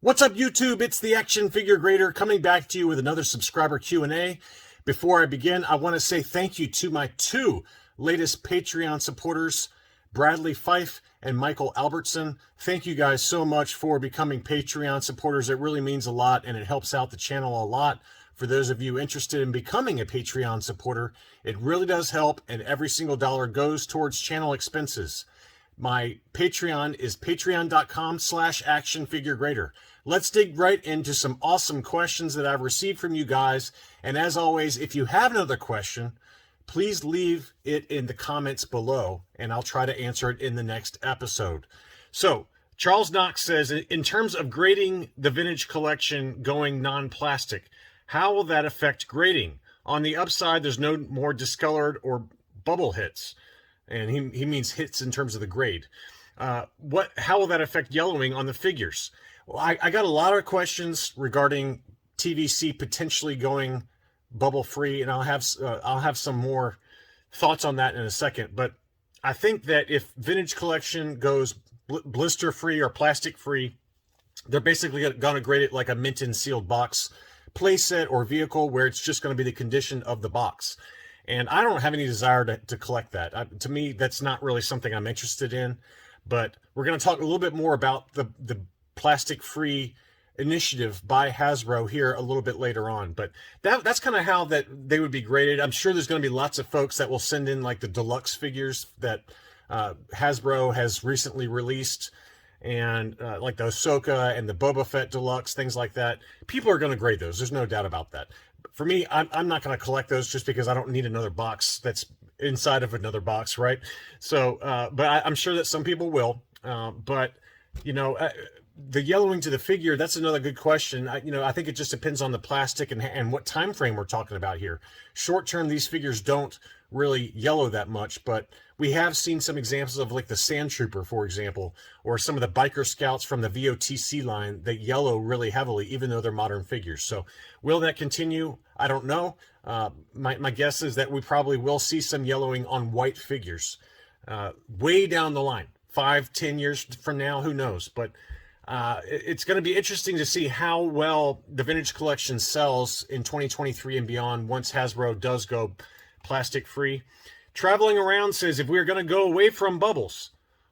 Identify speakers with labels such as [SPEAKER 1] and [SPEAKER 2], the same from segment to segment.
[SPEAKER 1] What's up, YouTube? It's the Action Figure Grader coming back to you with another subscriber Q&A. Before I begin, I want to say thank you to my two latest Patreon supporters, Bradley Fife and Michael Albertson. Thank you guys so much for becoming Patreon supporters. It really means a lot, and it helps out the channel a lot. For those of you interested in becoming a Patreon supporter, it really does help, and every single dollar goes towards channel expenses. My Patreon is patreon.com/actionfiguregrader. Let's dig right into some awesome questions that I've received from you guys. And as always, if you have another question, please leave it in the comments below, and I'll try to answer it in the next episode. So, Charles Knox says, in terms of grading the vintage collection going non-plastic, how will that affect grading? On the upside, there's no more discolored or bubble hits. And he means hits in terms of the grade. How will that affect yellowing on the figures? Well, I got a lot of questions regarding TVC potentially going bubble free, and I'll have some more thoughts on that in a second. But I think that if vintage collection goes blister free or plastic free, they're basically going to grade it like a mint and sealed box playset or vehicle, where it's just going to be the condition of the box. And I don't have any desire to collect that. To me, that's not really something I'm interested in. But we're going to talk a little bit more about the plastic-free initiative by Hasbro here a little bit later on. But that's kind of how that they would be graded. I'm sure there's going to be lots of folks that will send in like the deluxe figures that Hasbro has recently released, and like the Ahsoka and the Boba Fett deluxe, things like that. People are going to grade those. There's no doubt about that. For me, I'm not going to collect those just because I don't need another box that's inside of another box, right? So, but I'm sure that some people will. But, you know, the yellowing to the figure, that's another good question. I think it just depends on the plastic and what time frame we're talking about here. Short term, these figures don't really yellow that much, but we have seen some examples of like the Sand Trooper, for example, or some of the Biker Scouts from the VOTC line that yellow really heavily, even though they're modern figures. So will that continue? I don't know. My guess is that we probably will see some yellowing on white figures way down the line, 5-10 years from now, who knows? But it's going to be interesting to see how well the vintage collection sells in 2023 and beyond once Hasbro does go plastic free. Traveling Around says, if we're going to go away from bubbles,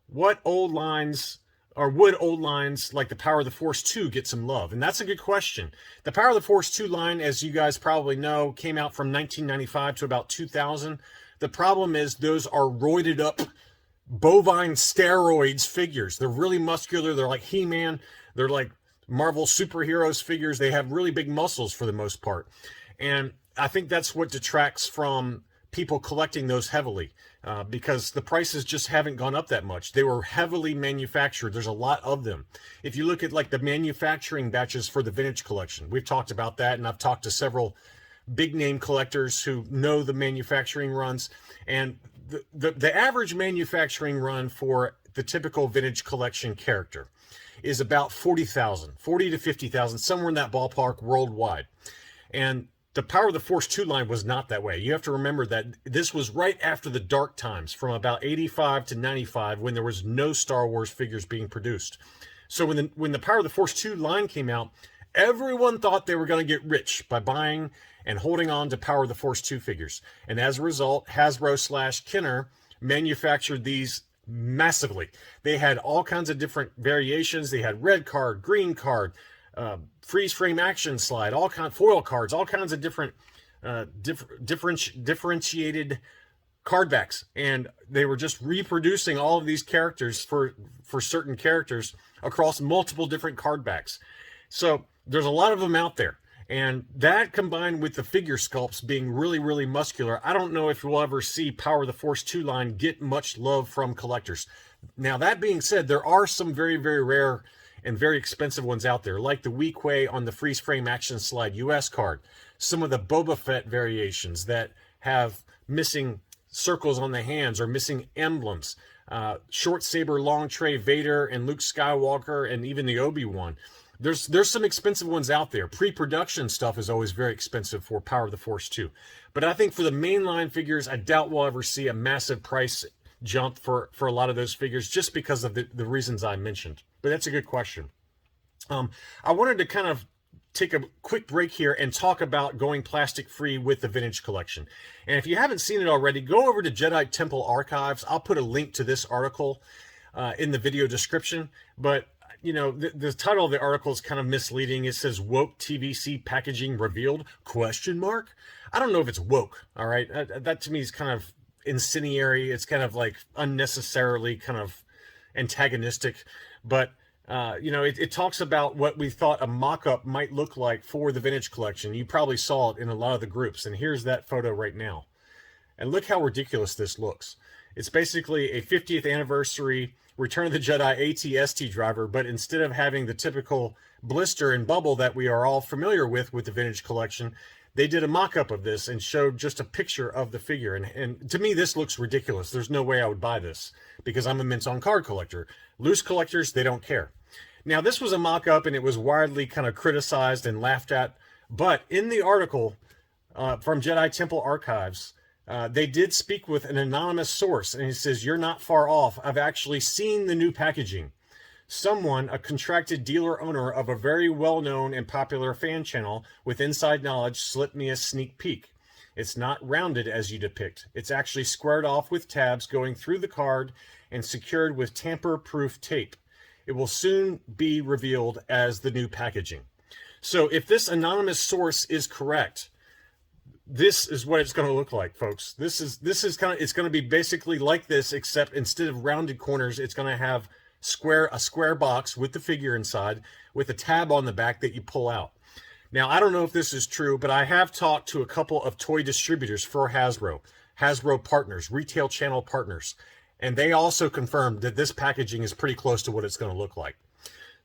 [SPEAKER 1] what old lines, or would old lines like the Power of the Force 2 get some love? And that's a good question. The Power of the Force 2 line, as you guys probably know, came out from 1995 to about 2000. The problem is those are roided up bovine steroids figures. They're really muscular. They're like He-Man. They're like Marvel superheroes figures. They have really big muscles for the most part. And I think that's what detracts from people collecting those heavily, because the prices just haven't gone up that much. They were heavily manufactured. There's a lot of them. If you look at like the manufacturing batches for the vintage collection, we've talked about that, and I've talked to several big name collectors who know the manufacturing runs, and the average manufacturing run for the typical vintage collection character is about 40,000, 40 to 50,000, somewhere in that ballpark worldwide. And the Power of the Force 2 line was not that way. You have to remember that this was right after the dark times, from about 85 to 95, when there was no Star Wars figures being produced. So when the Power of the Force 2 line came out, everyone thought they were going to get rich by buying and holding on to Power of the Force 2 figures. And as a result, Hasbro/Kenner manufactured these massively. They had all kinds of different variations. They had red card, green card, freeze frame action slide, all kind foil cards, all kinds of different differentiated card backs, and they were just reproducing all of these characters for certain characters across multiple different card backs. So there's a lot of them out there, and that combined with the figure sculpts being really, really muscular, I don't know if we'll ever see Power of the Force 2 line get much love from collectors. Now, that being said, there are some very, very rare and very expensive ones out there, like the Weequay on the freeze frame action slide US card, some of the Boba Fett variations that have missing circles on the hands or missing emblems, short saber long tray Vader and Luke Skywalker, and even the Obi-Wan. There's some expensive ones out there. Pre-production stuff is always very expensive for Power of the Force 2. But I think for the mainline figures, I doubt we'll ever see a massive price jump for a lot of those figures, just because of the reasons I mentioned. But that's a good question. I wanted to kind of take a quick break here and talk about going plastic free with the vintage collection. And if you haven't seen it already, go over to Jedi Temple Archives. I'll put a link to this article in the video description. But, you know, the title of the article is kind of misleading. It says woke TVC packaging revealed, question mark. I don't know if it's woke. All right. That to me is kind of incendiary. It's kind of like unnecessarily kind of antagonistic. But you know, it talks about what we thought a mock-up might look like for the vintage collection. You probably saw it in a lot of the groups, and here's that photo right now. And look how ridiculous this looks. It's basically a 50th anniversary Return of the Jedi AT-ST driver, but instead of having the typical blister and bubble that we are all familiar with the vintage collection, they did a mock-up of this and showed just a picture of the figure. And to me, this looks ridiculous. There's no way I would buy this because I'm a mint-on card collector. Loose collectors, they don't care. Now, this was a mock-up, and it was widely kind of criticized and laughed at. But in the article from Jedi Temple Archives, they did speak with an anonymous source, and he says, "You're not far off. I've actually seen the new packaging. Someone, a contracted dealer owner of a very well-known and popular fan channel with inside knowledge, slipped me a sneak peek. It's not rounded as you depict. It's actually squared off with tabs going through the card and secured with tamper-proof tape. It will soon be revealed as the new packaging." So if this anonymous source is correct, this is what it's going to look like, folks. This is kind of, it's going to be basically like this, except instead of rounded corners, it's going to have a square box with the figure inside with a tab on the back that you pull out. Now, I don't know if this is true, but I have talked to a couple of toy distributors for Hasbro partners, retail channel partners. And they also confirmed that this packaging is pretty close to what it's going to look like.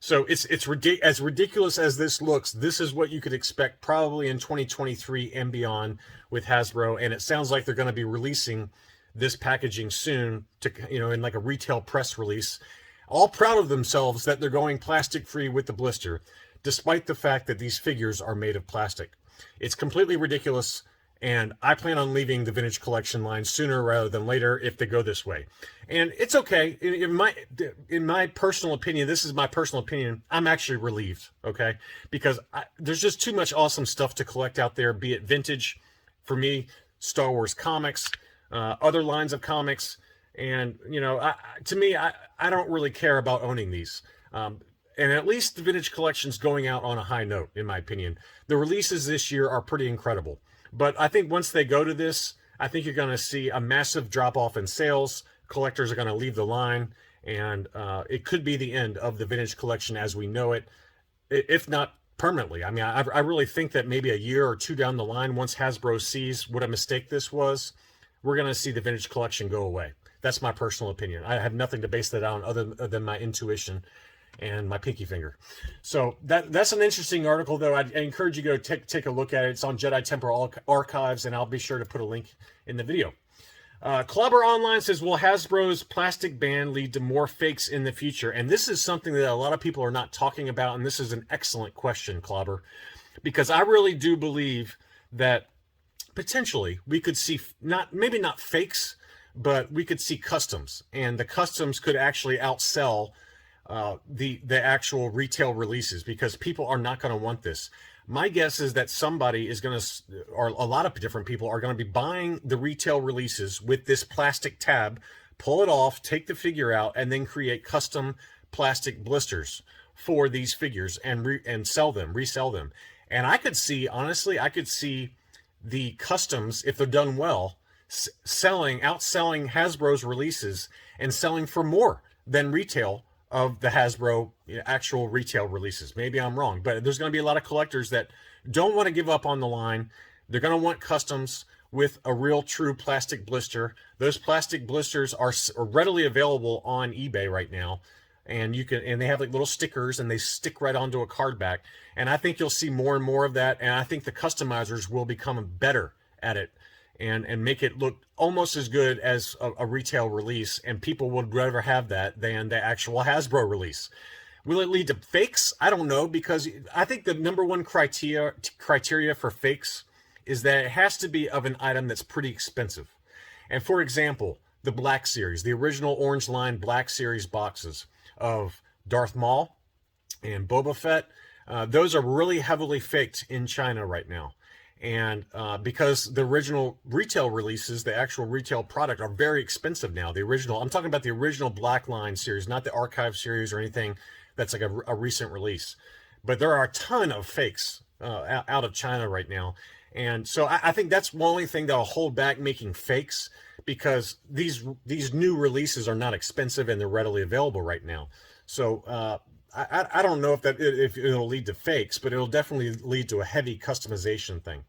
[SPEAKER 1] So it's as ridiculous as this looks, this is what you could expect probably in 2023 and beyond with Hasbro. And it sounds like they're going to be releasing this packaging soon to, you know, in like a retail press release. All proud of themselves that they're going plastic free with the blister, despite the fact that these figures are made of plastic. It's completely ridiculous. And I plan on leaving the vintage collection line sooner rather than later if they go this way. And it's okay. In my personal opinion, this is my personal opinion, I'm actually relieved, okay? Because there's just too much awesome stuff to collect out there, be it vintage, for me, Star Wars comics, other lines of comics. And, you know, to me, I don't really care about owning these. And at least the vintage collection's going out on a high note, in my opinion. The releases this year are pretty incredible. But I think once they go to this, I think you're going to see a massive drop-off in sales. Collectors are going to leave the line, and it could be the end of the vintage collection as we know it, if not permanently. I mean, I really think that maybe a year or two down the line, once Hasbro sees what a mistake this was, we're going to see the vintage collection go away. That's my personal opinion. I have nothing to base that on other than my intuition and my pinky finger. So that's an interesting article, though. I encourage you to go take a look at it. It's on Jedi Temple Archives, and I'll be sure to put a link in the video. Clobber Online says, will Hasbro's plastic ban lead to more fakes in the future? And this is something that a lot of people are not talking about, and this is an excellent question, Clobber, because I really do believe that potentially we could see maybe not fakes, but we could see customs, and the customs could actually outsell the actual retail releases, because people are not going to want this. My guess is that somebody is going to, or a lot of different people are going to be buying the retail releases with this plastic tab, pull it off, take the figure out, and then create custom plastic blisters for these figures and resell them. And I could see, honestly, the customs, if they're done well, outselling Hasbro's releases and selling for more than retail of the Hasbro actual retail releases. Maybe I'm wrong, but there's going to be a lot of collectors that don't want to give up on the line. They're going to want customs with a real true plastic blister. Those plastic blisters are readily available on eBay right now, and they have like little stickers, and they stick right onto a card back. And I think you'll see more and more of that, and I think the customizers will become better at it and make it look almost as good as a retail release, and people would rather have that than the actual Hasbro release. Will it lead to fakes? I don't know, because I think the number one criteria for fakes is that it has to be of an item that's pretty expensive. And for example, the Black Series, the original Orange Line Black Series boxes of Darth Maul, and Boba Fett. Those are really heavily faked in China right now. And because the original retail releases, the actual retail product, are very expensive now. The original, I'm talking about the original Black Line series, not the archive series or anything that's like a recent release. But there are a ton of fakes out of China right now. And so I think that's the only thing that'll hold back making fakes, because these new releases are not expensive and they're readily available right now. So I don't know if it'll lead to fakes, but it'll definitely lead to a heavy customization thing.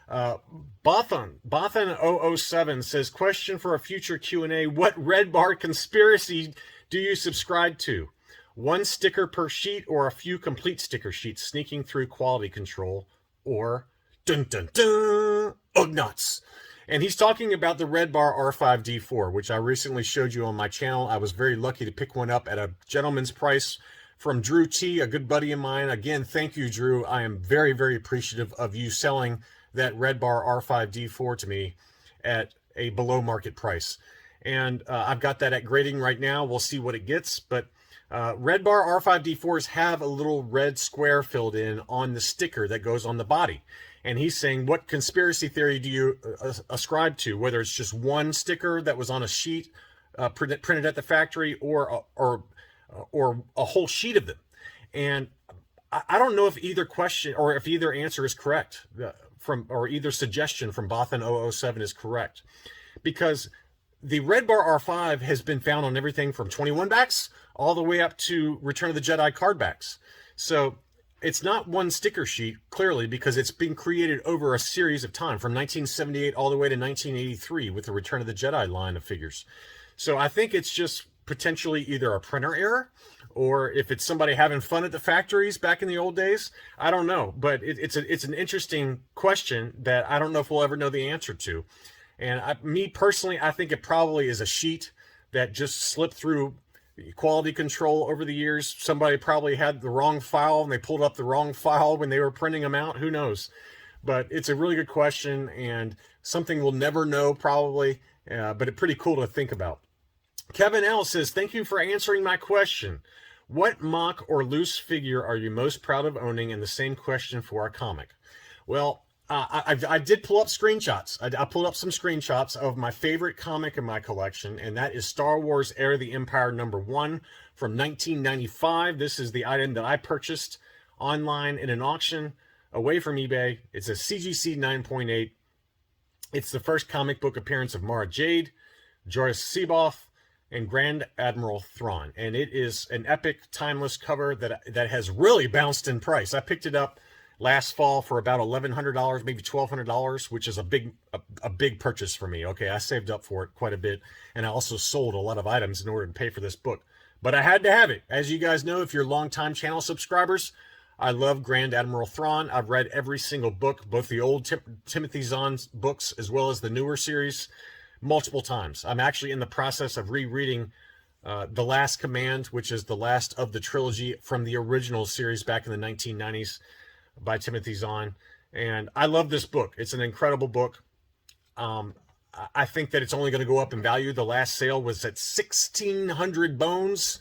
[SPEAKER 1] Bothan007 says, question for a future Q&A: what Red Bar conspiracy do you subscribe to? One sticker per sheet, or a few complete sticker sheets sneaking through quality control, or dun dun dun Ugnaughts? And he's talking about the Red Bar R5D4, which I recently showed you on my channel. I was very lucky to pick one up at a gentleman's price from Drew T, a good buddy of mine. Again, thank you, Drew. I am very, very appreciative of you selling that Red Bar R5D4 to me at a below market price. And I've got that at grading right now. We'll see what it gets. But Red Bar R5D4s have a little red square filled in on the sticker that goes on the body. And he's saying, what conspiracy theory do you ascribe to? Whether it's just one sticker that was on a sheet printed at the factory, or a whole sheet of them. And I don't know if either question or if either answer is correct or either suggestion from Bothan007 is correct, because the Red Bar R5 has been found on everything from 21 backs all the way up to Return of the Jedi card backs. So it's not one sticker sheet, clearly, because it's been created over a series of time from 1978 all the way to 1983 with the Return of the Jedi line of figures. So I think it's just potentially either a printer error, or if it's somebody having fun at the factories back in the old days. I don't know, but it's an interesting question that I don't know if we'll ever know the answer to. And me personally, I think it probably is a sheet that just slipped through quality control over the years. Somebody probably had the wrong file and they pulled up the wrong file when they were printing them out. Who knows? But it's a really good question and something we'll never know probably, but it's pretty cool to think about. Kevin L says, thank you for answering my question. What mock or loose figure are you most proud of owning? And the same question for our comic. Well, I did pull up screenshots. I pulled up some screenshots of my favorite comic in my collection, and that is Star Wars Heir of the Empire #1 from 1995. This is the item that I purchased online in an auction away from eBay. It's a CGC 9.8. It's the first comic book appearance of Mara Jade, Joris Seaboth, and Grand Admiral Thrawn. And it is an epic, timeless cover that has really bounced in price. I picked it up last fall for about $1,100, maybe $1,200, which is a big purchase for me. Okay, I saved up for it quite a bit, and I also sold a lot of items in order to pay for this book. But I had to have it. As you guys know, if you're longtime channel subscribers, I love Grand Admiral Thrawn. I've read every single book, both the old Timothy Zahn books as well as the newer series, multiple times. I'm actually in the process of rereading The Last Command, which is the last of the trilogy from the original series back in the 1990s. By Timothy Zahn, and I love this book. It's an incredible book. I think that it's only going to go up in value. The last sale was at 1,600 bones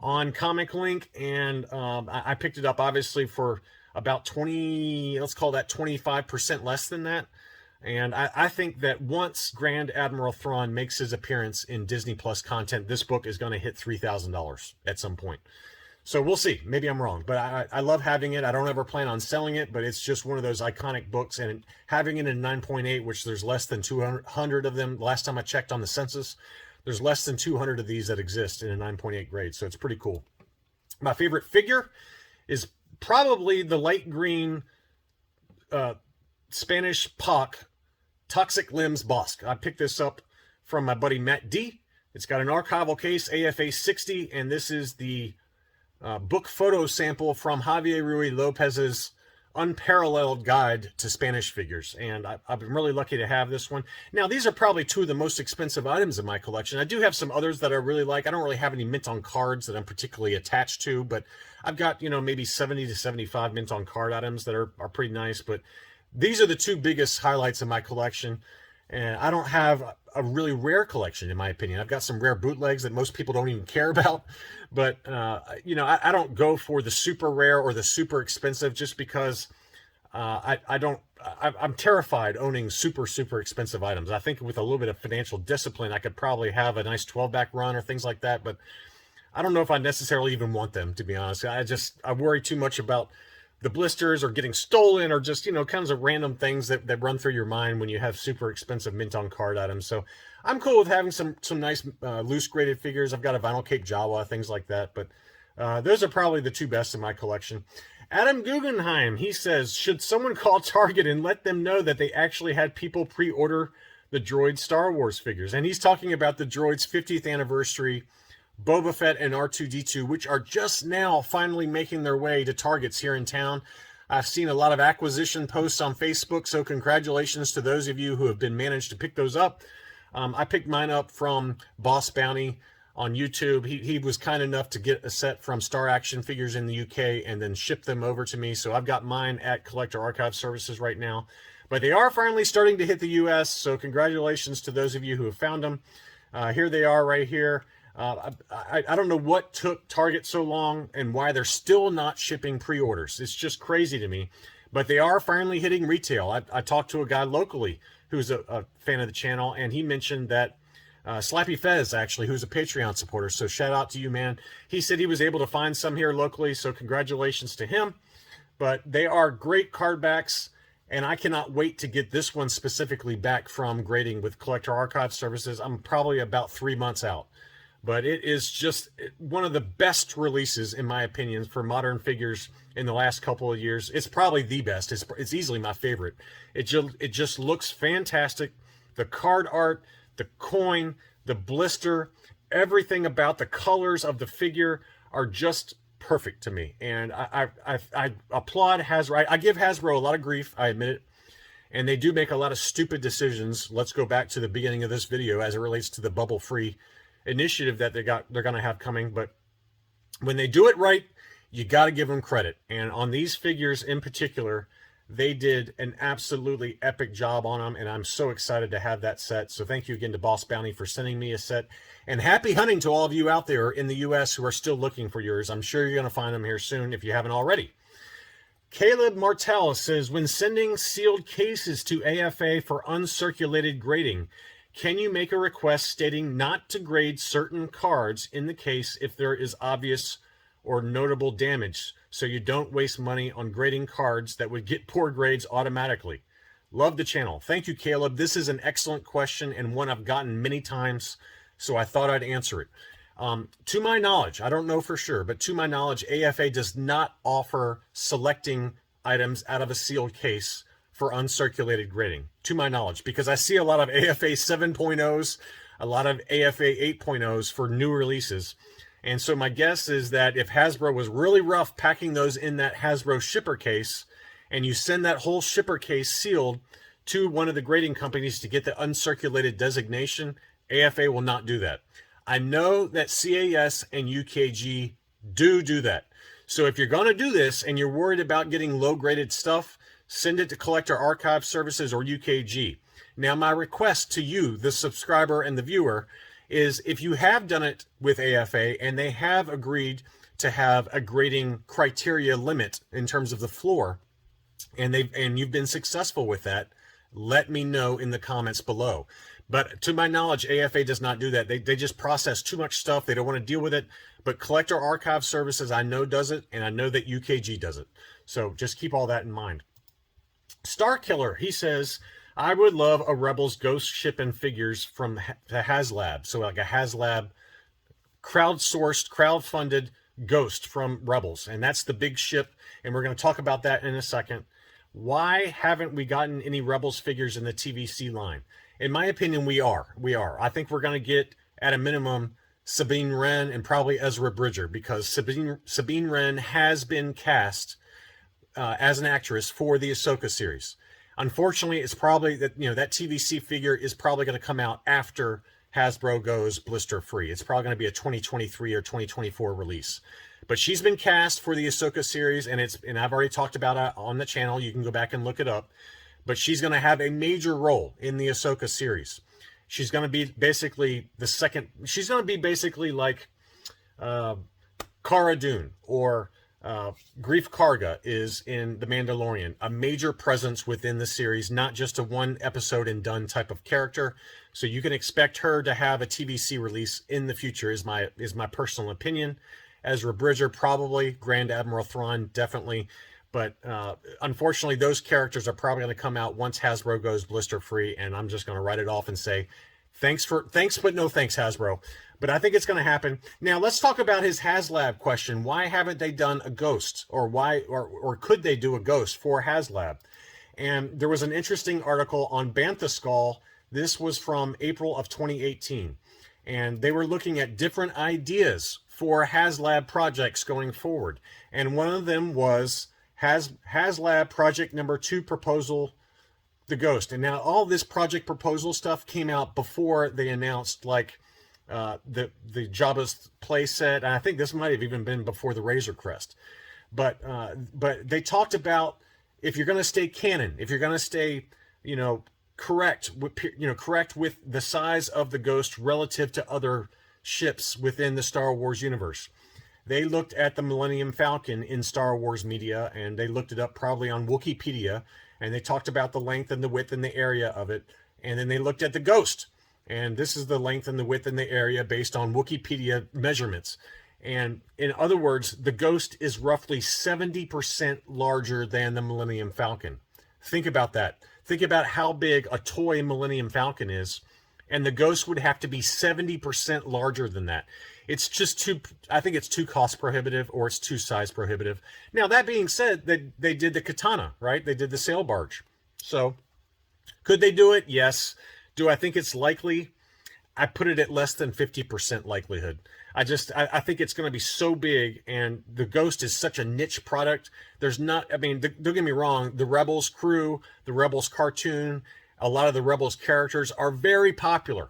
[SPEAKER 1] on Comic Link, and I picked it up obviously for about 20, let's call that 25% less than that. And I think that once Grand Admiral Thrawn makes his appearance in Disney Plus content, this book is going to hit $3,000 at some point. So we'll see. Maybe I'm wrong, but I love having it. I don't ever plan on selling it, but it's just one of those iconic books. And having it in 9.8, which there's less than 200 of them. Last time I checked on the census, there's less than 200 of these that exist in a 9.8 grade. So it's pretty cool. My favorite figure is probably the light green Spanish Pock Toxic Limbs Bossk. I picked this up from my buddy Matt D. It's got an archival case, AFA 60, and this is the book photo sample from Javier Rui Lopez's unparalleled guide to Spanish figures. And I've been really lucky to have this one. Now, these are probably two of the most expensive items in my collection. I do have some others that I really like. I don't really have any mint on cards that I'm particularly attached to, but I've got, maybe 70 to 75 mint on card items that are pretty nice. But these are the two biggest highlights of my collection. And I don't have a really rare collection, in my opinion. I've got some rare bootlegs that most people don't even care about. But, you know, I don't go for the super rare or the super expensive just because I'm terrified owning super expensive items. I think with a little bit of financial discipline, I could probably have a nice 12-back run or things like that. But I don't know if I necessarily even want them, to be honest. I worry too much about the blisters or getting stolen or just, you know, kinds of random things that run through your mind when you have super expensive mint on card items. So I'm cool with having some nice loose graded figures. I've got a vinyl cape Jawa, things like that. But those are probably the two best in my collection. Adam Guggenheim, he says, should someone call Target and let them know that they actually had people pre-order the Droid Star Wars figures? And he's talking about the Droids 50th anniversary Boba Fett and R2-D2, which are just now finally making their way to Targets here in town. I've seen a lot of acquisition posts on Facebook, so congratulations to those of you who have been managed to pick those up. I picked mine up from Bossk Bounty on YouTube. He was kind enough to get a set from Star Action Figures in the UK and then ship them over to me. So I've got mine at Collector Archive Services right now. But they are finally starting to hit the US, so congratulations to those of you who have found them. Here they are right here. I don't know what took Target so long and why they're still not shipping pre-orders. It's just crazy to me. But they are finally hitting retail. I talked to a guy locally who's a fan of the channel, and he mentioned that Slappy Fez, actually, who's a Patreon supporter, so shout out to you, man. He said he was able to find some here locally, so congratulations to him. But they are great card backs, and I cannot wait to get this one specifically back from grading with Collector Archive Services. I'm probably about 3 months out. But it is just one of the best releases, in my opinion, for modern figures in the last couple of years. It's probably the best. It's easily my favorite. It just looks fantastic. The card art, the coin, the blister, everything about the colors of the figure are just perfect to me. And I applaud Hasbro. I give Hasbro a lot of grief, I admit it. And they do make a lot of stupid decisions. Let's go back to the beginning of this video as it relates to the bubble-free initiative that they're going to have coming. But when they do it right, you got to give them credit. And on these figures in particular, they did an absolutely epic job on them, and I'm so excited to have that set. So thank you again to Bossk Bounty for sending me a set, and happy hunting to all of you out there in the US who are still looking for yours. I'm sure you're going to find them here soon if you haven't already. Caleb Martell says, when sending sealed cases to AFA for uncirculated grading, can you make a request stating not to grade certain cards in the case if there is obvious or notable damage, so you don't waste money on grading cards that would get poor grades automatically? Love the channel. Thank you, Caleb. This is an excellent question and one I've gotten many times, so I thought I'd answer it. To my knowledge, I don't know for sure, but to my knowledge, AFA does not offer selecting items out of a sealed case for uncirculated grading, to my knowledge, because I see a lot of AFA 7.0s, a lot of AFA 8.0s for new releases. And so my guess is that if Hasbro was really rough packing those in that Hasbro shipper case, and you send that whole shipper case sealed to one of the grading companies to get the uncirculated designation, AFA will not do that. I know that CAS and UKG do that. So if you're going to do this and you're worried about getting low-graded stuff, send it to Collector Archive Services or UKG. Now, my request to you, the subscriber and the viewer, is if you have done it with AFA and they have agreed to have a grading criteria limit in terms of the floor, and you've been successful with that, let me know in the comments below. But to my knowledge, AFA does not do that. They just process too much stuff. They don't want to deal with it. But Collector Archive Services, I know, does it, and I know that UKG does it. So just keep all that in mind. Star Killer, he says, I would love a Rebels Ghost shipping figures from the HasLab. So like a HasLab crowdsourced, crowdfunded Ghost from Rebels. And that's the big ship. And we're going to talk about that in a second. Why haven't we gotten any Rebels figures in the TVC line? In my opinion, we are. I think we're going to get, at a minimum, Sabine Wren and probably Ezra Bridger, because Sabine Wren has been cast as an actress for the Ahsoka series. Unfortunately, it's probably that, that TVC figure is probably going to come out after Hasbro goes blister free. It's probably going to be a 2023 or 2024 release. But she's been cast for the Ahsoka series, and I've already talked about it on the channel. You can go back and look it up. but she's going to have a major role in the Ahsoka series. She's going to be basically the second. She's going to be basically like Cara Dune or Grief Karga is in The Mandalorian, a major presence within the series, not just a one episode and done type of character. So you can expect her to have a TVC release in the future. Is my personal opinion. Ezra Bridger probably, Grand Admiral Thrawn definitely, but unfortunately those characters are probably going to come out once Hasbro goes blister free, and I'm just going to write it off and say thanks but no thanks, Hasbro. But I think it's going to happen. Now let's talk about his HasLab question. Why haven't they done a Ghost, or why, or could they do a Ghost for HasLab? And there was an interesting article on Bantha Skull. This was from April of 2018, and they were looking at different ideas for HasLab projects going forward. And one of them was HasLab project number 2 proposal, the Ghost. And now all this project proposal stuff came out before they announced like the Jabba's playset. And I think this might have even been before the Razor Crest. But they talked about, if you're going to stay canon, if you're going to stay, correct with the size of the Ghost relative to other ships within the Star Wars universe. They looked at the Millennium Falcon in Star Wars media, and they looked it up probably on Wikipedia, and they talked about the length and the width and the area of it. And then they looked at the Ghost, and this is the length and the width and the area based on Wikipedia measurements. And in other words, the Ghost is roughly 70% larger than the Millennium Falcon. Think about that. Think about how big a toy Millennium Falcon is, and the Ghost would have to be 70% larger than that. It's just too, I think it's too cost prohibitive, or it's too size prohibitive. Now, that being said, they did the Katana, right? They did the sail barge. So, could they do it? Yes. Do I think it's likely? I put it at less than 50% likelihood. I think it's going to be so big, and the Ghost is such a niche product. There's not, don't get me wrong, the Rebels crew, the Rebels cartoon, a lot of the Rebels characters are very popular,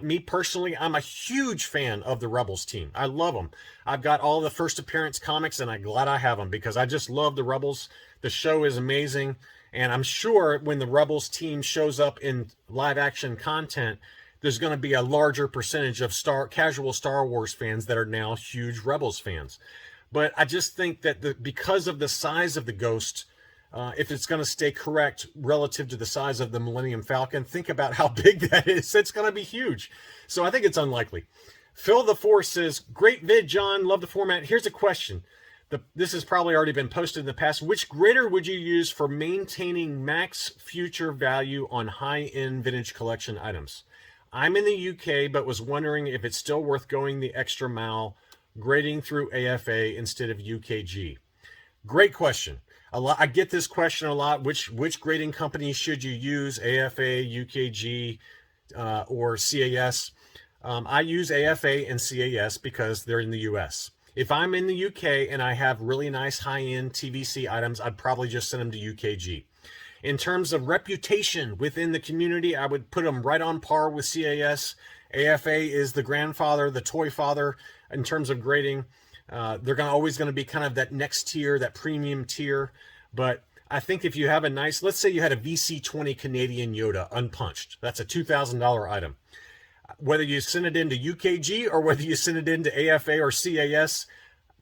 [SPEAKER 1] me personally, I'm a huge fan of the Rebels team. I love them. I've got all the first appearance comics, and I'm glad I have them because I just love the Rebels. The show is amazing, and I'm sure when the Rebels team shows up in live action content, there's going to be a larger percentage of casual Star Wars fans that are now huge Rebels fans. But I just think that because of the size of the Ghost, if it's going to stay correct relative to the size of the Millennium Falcon, think about how big that is. It's going to be huge. So I think it's unlikely. Phil the Force says, great vid, John. Love the format. Here's a question. This has probably already been posted in the past. Which grader would you use for maintaining max future value on high-end vintage collection items? I'm in the UK, but was wondering if it's still worth going the extra mile, grading through AFA instead of UKG. Great question. I get this question a lot. Which grading company should you use, AFA, UKG, or CAS? I use AFA and CAS because they're in the US. If I'm in the UK and I have really nice high-end TVC items, I'd probably just send them to UKG. In terms of reputation within the community, I would put them right on par with CAS. AFA is the grandfather, the toy father in terms of grading. They're always going to be kind of that next tier, that premium tier. But I think if you have a nice, let's say you had a VC20 Canadian Yoda unpunched, that's a $2,000 item. Whether you send it into UKG or whether you send it into AFA or CAS,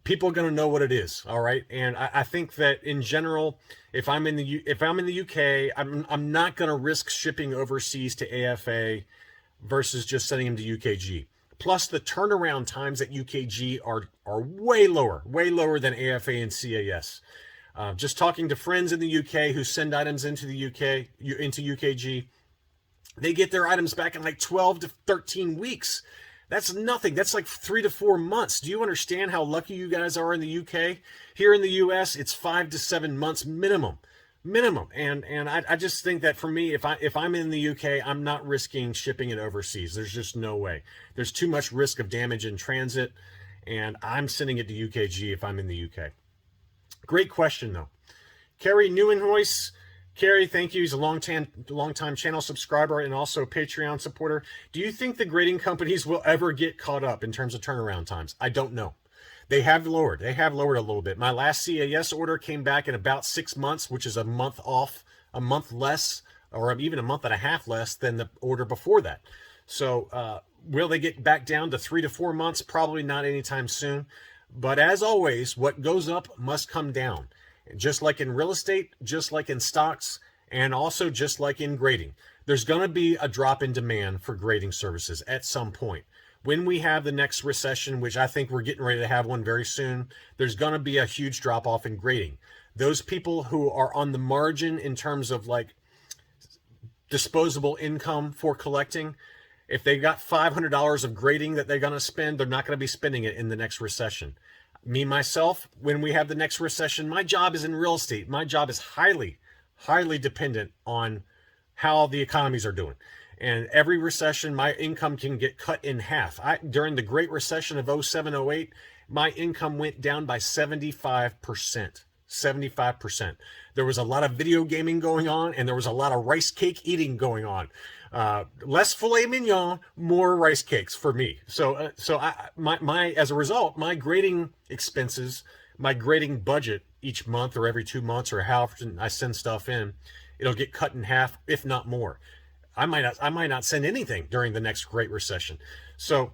[SPEAKER 1] people are going to know what it is, all right? And I think that in general, if I'm in the UK, I'm not going to risk shipping overseas to AFA versus just sending them to UKG. Plus, the turnaround times at UKG are way lower than AFA and CAS. Just talking to friends in the UK who send items into the UK, into UKG, they get their items back in like 12 to 13 weeks. That's nothing. That's like 3 to 4 months. Do you understand how lucky you guys are in the UK? Here in the US, it's 5 to 7 months minimum. And I just think that for me, if I'm in the UK, I'm not risking shipping it overseas. There's just no way. There's too much risk of damage in transit, and I'm sending it to UKG if I'm in the UK. Great question though. Kerry Neuenhuis. Kerry, thank you. He's a long-time channel subscriber and also Patreon supporter. Do you think the grading companies will ever get caught up in terms of turnaround times? I don't know. They have lowered a little bit. My last CAS order came back in about 6 months, which is a month off a month less, or even a month and a half less than the order before that. So will they get back down to 3 to 4 months? Probably not anytime soon. But as always, what goes up must come down. Just like in real estate, just like in stocks, and also just like in grading. There's going to be a drop in demand for grading services at some point. When we have the next recession, which I think we're getting ready to have one very soon, there's going to be a huge drop off in grading. Those people who are on the margin in terms of like disposable income for collecting, if they've got $500 of grading that they're going to spend, they're not going to be spending it in the next recession. Me, myself, when we have the next recession, my job is in real estate. My job is highly, highly dependent on how the economies are doing. And every recession, my income can get cut in half. During the Great Recession of 07, 08, my income went down by 75%. 75%. There was a lot of video gaming going on, and there was a lot of rice cake eating going on. Less filet mignon, more rice cakes for me. So as a result, my grading expenses, my grading budget each month or every 2 months or how often I send stuff in, it'll get cut in half, if not more. I might not send anything during the next Great Recession. So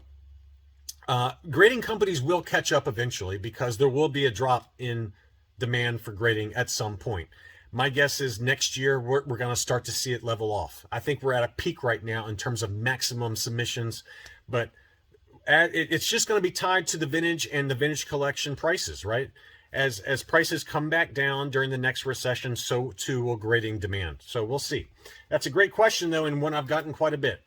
[SPEAKER 1] grading companies will catch up eventually because there will be a drop in demand for grading at some point. My guess is next year we're going to start to see it level off. I think we're at a peak right now in terms of maximum submissions, but it's just going to be tied to the vintage and the vintage collection prices, right? As prices come back down during the next recession, so too will grading demand. So we'll see. That's a great question, though, and one I've gotten quite a bit.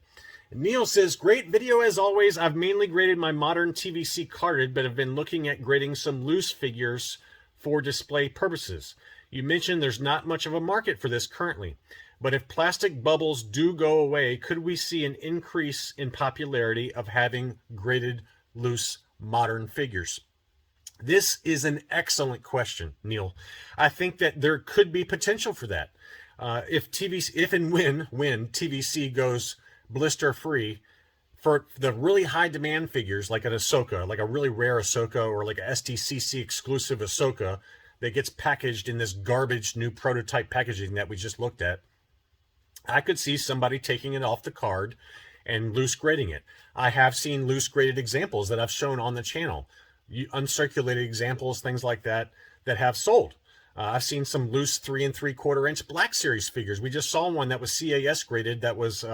[SPEAKER 1] Neil says, great video as always. I've mainly graded my modern TVC carded, but have been looking at grading some loose figures for display purposes. You mentioned there's not much of a market for this currently, but if plastic bubbles do go away, could we see an increase in popularity of having graded loose modern figures? This is an excellent question, Neil. I think that there could be potential for that. If and when TVC goes blister free, for the really high demand figures like an Ahsoka, like a really rare Ahsoka or like a STCC exclusive Ahsoka that gets packaged in this garbage new prototype packaging that we just looked at, I could see somebody taking it off the card and loose grading it. I have seen loose graded examples that I've shown on the channel. Uncirculated examples, things like that, that have sold. I've seen some loose 3 3/4 inch Black Series figures. We just saw one that was CAS graded. That was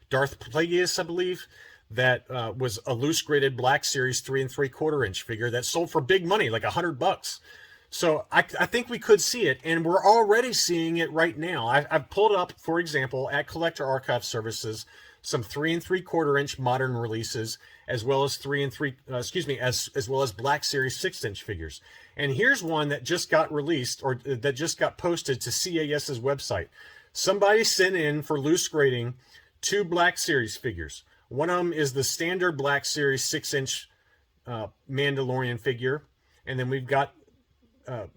[SPEAKER 1] Darth Plagueis, I believe. That was a loose graded Black Series 3 3/4 inch figure that sold for big money, like $100. So I think we could see it, and we're already seeing it right now. I've pulled up, for example, at Collector Archive Services, some 3 3/4 inch modern releases, as well as as well as Black Series 6-inch figures. And here's one that just got released, or that just got posted to CAS's website. Somebody sent in for loose grading 2 Black Series figures. One of them is the standard Black Series 6-inch Mandalorian figure, and then we've got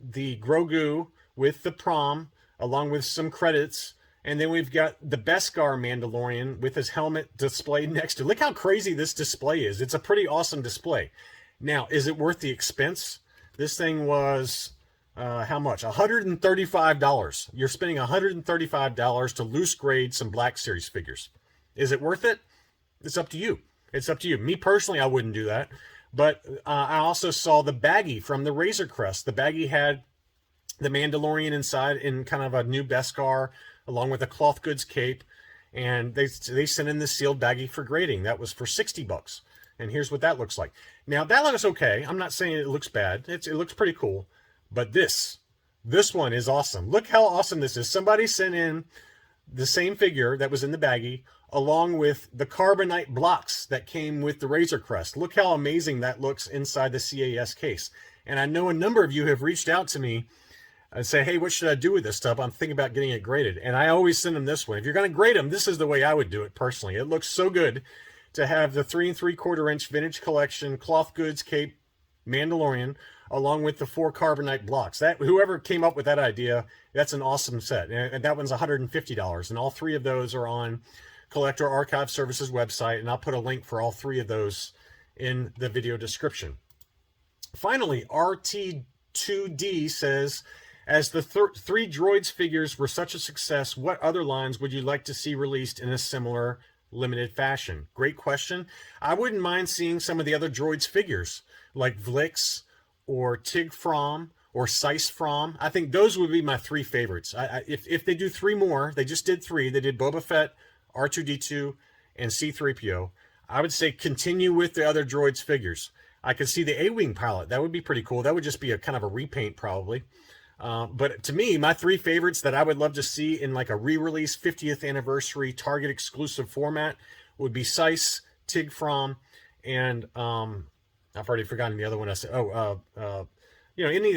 [SPEAKER 1] the Grogu with the prom, along with some credits. And then we've got the Beskar Mandalorian with his helmet displayed next to. Look how crazy this display is. It's a pretty awesome display. Now, is it worth the expense? This thing was, how much? $135. You're spending $135 to loose grade some Black Series figures. Is it worth it? It's up to you. It's up to you. Me personally, I wouldn't do that. But I also saw the baggie from the Razor Crest. The baggie had the Mandalorian inside in kind of a new Beskar, along with a cloth goods cape, and they sent in the sealed baggie for grading. That was for $60, and here's what that looks like. Now that looks okay. I'm not saying it looks bad. It looks pretty cool, but this one is awesome. Look how awesome this is. Somebody sent in the same figure that was in the baggie, along with the carbonite blocks that came with the Razor Crest. Look how amazing that looks inside the CAS case. And I know a number of you have reached out to me and say, hey, what should I do with this stuff? I'm thinking about getting it graded. And I always send them this one. If you're going to grade them, this is the way I would do it personally. It looks so good to have the 3 3/4 inch vintage collection cloth goods cape Mandalorian, along with the 4 carbonite blocks. That whoever came up with that idea, that's an awesome set. And that one's $150. And all 3 of those are on Collector Archive Services website. And I'll put a link for all 3 of those in the video description. Finally, RT2D says, As the three Droids figures were such a success, what other lines would you like to see released in a similar limited fashion? Great question. I wouldn't mind seeing some of the other Droids figures, like Vlix or Tig From or Sice From. I think those would be my three favorites. If they do three more, they just did three. They did Boba Fett, R2-D2, and C-3PO. I would say continue with the other Droids figures. I could see the A-Wing pilot. That would be pretty cool. That would just be a kind of a repaint probably. But to me, my three favorites that I would love to see in like a re-release 50th anniversary Target exclusive format would be Sice, Tig From, and I've already forgotten the other one. I said, any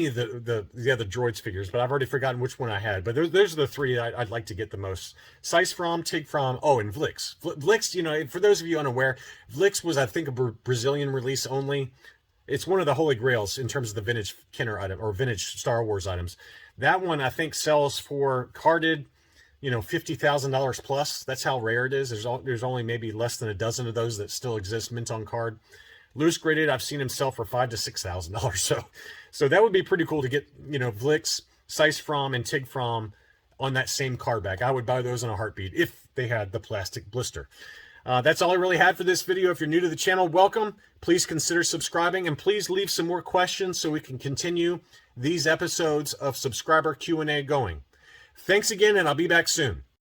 [SPEAKER 1] of the other Droids figures, but I've already forgotten which one I had. But those are the three I'd like to get the most. Sice From, Tig From, and Vlix. Vlix, for those of you unaware, Vlix was, I think, a Brazilian release only. It's one of the holy grails in terms of the vintage Kenner item or vintage Star Wars items. That one I think sells for carded, $50,000 plus. That's how rare it is. There's only maybe less than a dozen of those that still exist mint on card. Loose graded, I've seen them sell for $5,000 to $6,000. So that would be pretty cool to get, Vlix, Sice From, and Tig From on that same card back. I would buy those in a heartbeat if they had the plastic blister. That's all I really had for this video. If you're new to the channel, welcome. Please consider subscribing, and please leave some more questions so we can continue these episodes of subscriber Q&A going. Thanks again, and I'll be back soon.